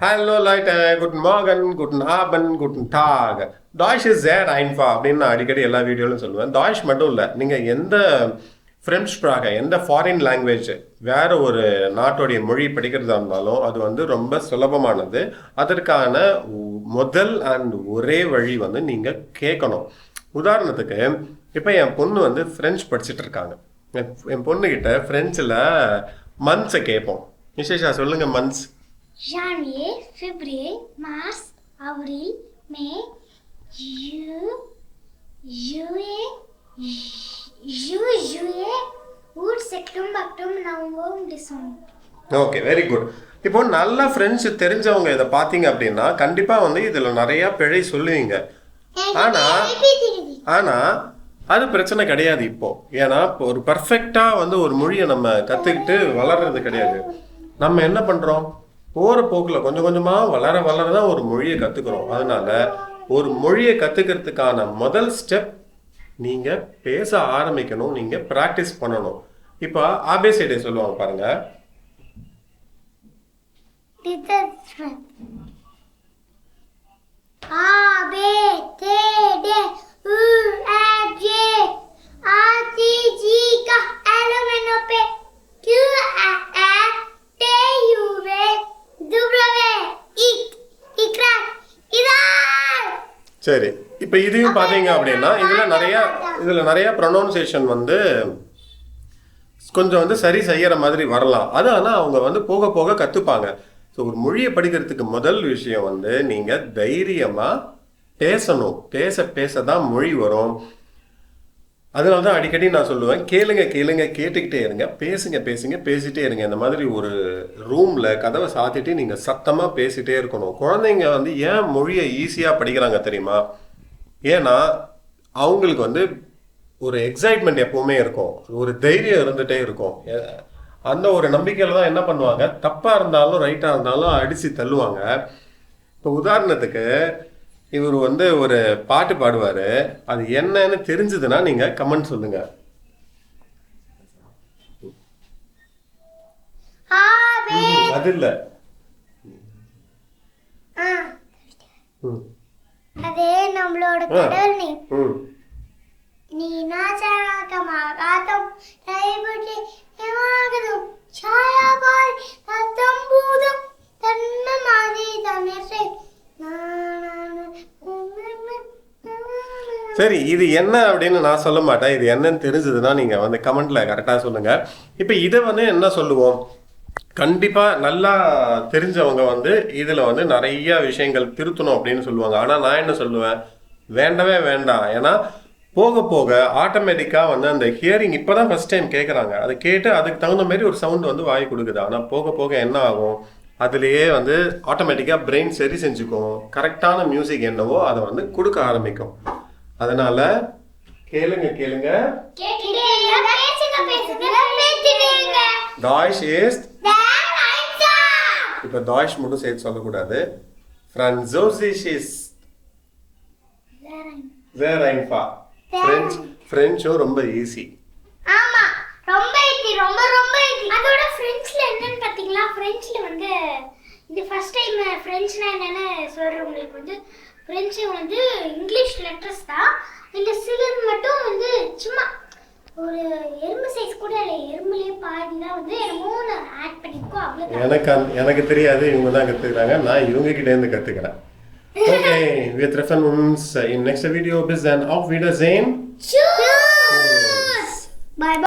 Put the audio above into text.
Hallo Leute, guten Morgen, guten Abend, guten Tag. Deutsch ist sehr einfach அப்படின்னு நான் அடிக்கடி எல்லா வீடியோலையும் சொல்லுவேன். Deutsch மட்டும் இல்லை, நீங்கள் எந்த ஃப்ரெஞ்ச் ஸ்ப்ராக எந்த ஃபாரின் லாங்குவேஜ் வேறு ஒரு நாட்டுடைய மொழி படிக்கிறதா இருந்தாலும் அது வந்து ரொம்ப சுலபமானது. அதற்கான முதல் அண்ட் ஒரே வழி வந்து நீங்கள் கேட்கணும். உதாரணத்துக்கு இப்போ என் பொண்ணு வந்து ஃப்ரெஞ்ச் படிச்சுட்டு இருக்காங்க. என் பொண்ணுக்கிட்ட ஃப்ரெஞ்சில் மந்த்ஸை கேட்போம். விசேஷா சொல்லுங்கள் months. Janvier, février, mars, avril, mai, juillet, août, septembre, octobre, november, décembre. Okay, very good. இப்போ நல்ல ஃப்ரெண்ட்ஸ் தெரிஞ்சவங்க இதை பார்த்தீங்க அப்படின்னா கண்டிப்பாக வந்து இதில் நிறையா பிழை சொல்லுவீங்க. ஆனால் அது பிரச்சனை கிடையாது. இப்போ ஏன்னா இப்போ ஒரு பர்ஃபெக்டாக வந்து ஒரு மொழியை நம்ம கற்றுக்கிட்டு வளர்றது கிடையாது. நம்ம என்ன பண்ணுறோம், போகிற போக்கில் கொஞ்சம் கொஞ்சமாக வளர தான் ஒரு மொழியை கற்றுக்குறோம். அதனால ஒரு மொழியை கற்றுக்கிறதுக்கான முதல் ஸ்டெப் நீங்கள் பேச ஆரம்பிக்கணும், நீங்கள் ப்ராக்டிஸ் பண்ணணும். இப்போ ஆபேசிடே சொல்லுவாங்க பாருங்க. சரி, இப்போ இதையும் பார்த்தீங்க அப்படின்னா இதில் நிறையா ப்ரொனவுன்சியேஷன் வந்து கொஞ்சம் வந்து சரி செய்கிற மாதிரி வரலாம். அது ஆனால் அவங்க வந்து போக போக கற்றுப்பாங்க. ஸோ ஒரு மொழியை படிக்கிறதுக்கு முதல் விஷயம் வந்து நீங்கள் தைரியமாக பேசணும். பேச தான் மொழி வரும். அதனால தான் அடிக்கடி நான் சொல்லுவேன், கேளுங்க கேட்டுக்கிட்டே இருங்க, பேசிகிட்டே இருங்க. இந்த மாதிரி ஒரு ரூமில் கதவை சாத்திட்டு நீங்கள் சத்தமாக பேசிகிட்டே இருக்கணும். குழந்தைங்க வந்து ஏன் மொழியை ஈஸியாக படிக்கிறாங்க தெரியுமா? ஏன்னா அவங்களுக்கு வந்து ஒரு எக்ஸைட்மெண்ட் எப்போவுமே இருக்கும், ஒரு தைரியம் இருந்துகிட்டே இருக்கும். அந்த ஒரு நம்பிக்கையில் தான் என்ன பண்ணுவாங்க, தப்பாக இருந்தாலும் ரைட்டாக இருந்தாலும் அடித்து தள்ளுவாங்க. இப்போ உதாரணத்துக்கு இவர் வந்து ஒரு பாட்டு பாடுவார், அது என்னன்னு தெரிஞ்சதுன்னா நீங்கள் கமெண்ட் சொல்லுங்க. அது இல்லை, அதே நம்மளோட கடவுள் நீ நாச்சமாகாதம் தைபுட்டி ஏமாகதும் சாயாபாய் தத்தம்பூதம் தன்னமாதி தனசே. சரி, இது என்ன அப்படின்னு நான் சொல்ல மாட்டேன். இது என்னன்னு தெரிஞ்சதுன்னா நீங்கள் வந்து கமெண்ட்டில் கரெக்டாக சொல்லுங்கள். இப்போ இதை வந்து என்ன சொல்லுவோம், கண்டிப்பாக நல்லா தெரிஞ்சவங்க வந்து இதில் வந்து நிறைய விஷயங்கள் திருத்தணும் அப்படின்னு சொல்லுவாங்க. ஆனால் நான் என்ன சொல்லுவேன், வேண்டவே வேண்டாம். ஏன்னா போக போக ஆட்டோமேட்டிக்காக வந்து அந்த ஹியரிங் இப்போ தான் ஃபஸ்ட் டைம் கேட்குறாங்க, அதை கேட்டு அதுக்கு தகுந்த மாதிரி ஒரு சவுண்ட் வந்து வாய் கொடுக்குது. ஆனால் போக போக என்ன ஆகும், அதுலேயே வந்து ஆட்டோமேட்டிக்காக பிரெயின் சரி செஞ்சுக்கும், கரெக்டான மியூசிக் என்னவோ அதை வந்து கொடுக்க ஆரம்பிக்கும். அதனால கேளுங்க. டாய்ஷ் இஸ், இப்போ டாய்ஷ் மட்டும் சேர்த்து சொல்லக்கூடாது. ஃப்ரான்சோசிஷ் இஸ் வேர் ஐன்ஃபா. ஃப்ரெஞ்சும் ரொம்ப ஈஸி. ஆமா, ரொம்ப ஈஸி, ரொம்ப ஈஸி. அதோட ஃப்ரெஞ்ச்ல என்னன்னு பாத்தீங்களா, ஃப்ரெஞ்ச்ல வந்து இது ஃபர்ஸ்ட் டைம் ஃப்ரெஞ்ச்னா என்னன்னு சொல்றவங்களுக்கு வந்து ஃப்ரெஞ்ச் வந்து இங்கிலீஷ் லெட்டர்ஸ் தான். இந்த சிலர் மட்டும் வந்து சும்மா ஒரு எறும்பு சைஸ் கூட இல்லை, எறும்புலேயே பாதி தான் வந்து என்னமோ ஆட் பண்ணிக்கோ. அவ்வளோ எனக்கு தெரியாது, இவங்க தான் கற்றுக்கிறாங்க, நான் இவங்க கிட்டேருந்து கற்றுக்கிறேன். Okay, wir treffen uns in nächster Video. Bis dann, auf Wiedersehen. Tschüss. Bye bye.